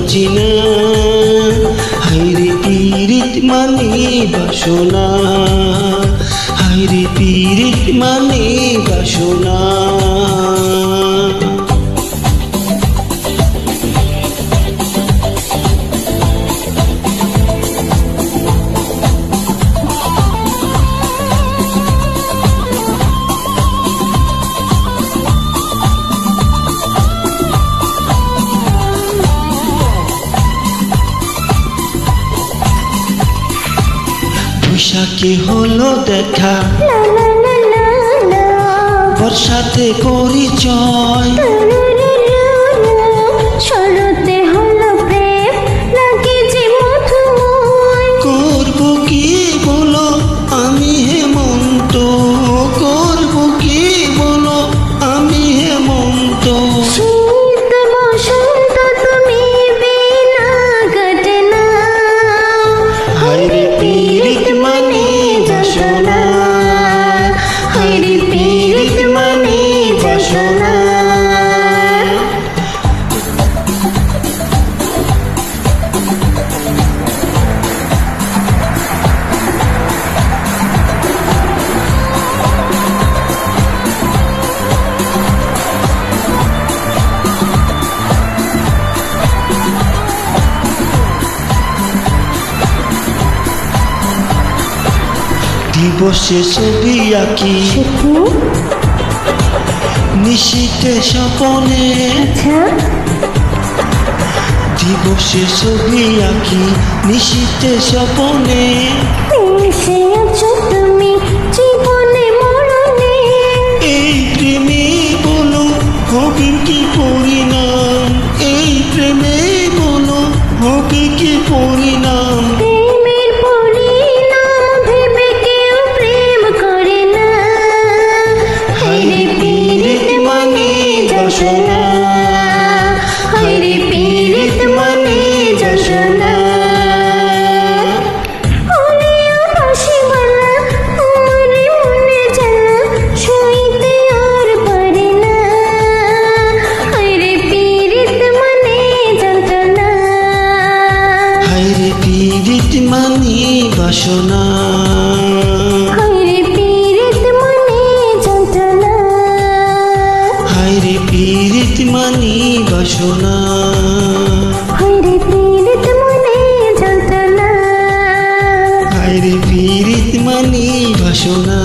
বুঝি না। হায়রে পীড়িত মানে বাসনা, হায়রে পীড়িত মানে বাসনা। বৈশাখে হলো দেখা, বর্ষাতে পরিচয়, শরতে হলো প্রেম লাগে যে মধুময়। করব কি বলো আমি হেমন্ত, করব কি বলো আমি হেমন্ত। শীত বসন্ত তুমি বিনা কাটে না। হায়রে পীড়িত মানে বাসনা, হায়রে পীড়িত মানে বাসনা। দিবসে ছবি আঁকি, নিশীথে স্বপনে, দিবসে ছবি আঁকি নিশীথে স্বপনে। মিশে আছো তুমি জীবনে মরণে। এই প্রেমে বলো হবে কি পরিণাম, এই প্রেমে বলো হবে কি পরিণাম। প্রেমের পরিণাম ভেবে কেউ প্রেম করে না। হায়রে পীড়িত মানে বাসনা, হায়রে পীড়িত মানে যন্ত্রণা। ওলিও বাঁশিওয়ালা আমারে মনে জ্বালা সইতে আর পারে না। হায়রে পীড়িত মানে যন্ত্রণা। হায়রে পীড়িত মানে বাসনা, হায়রে পীড়িত মানে যন্ত্রণা। হায়রে পীড়িত মানে বাসনা। হায়রে পীড়িত মানে যন্ত্রণা। হায়রে পীড়িত মানে বাসনা।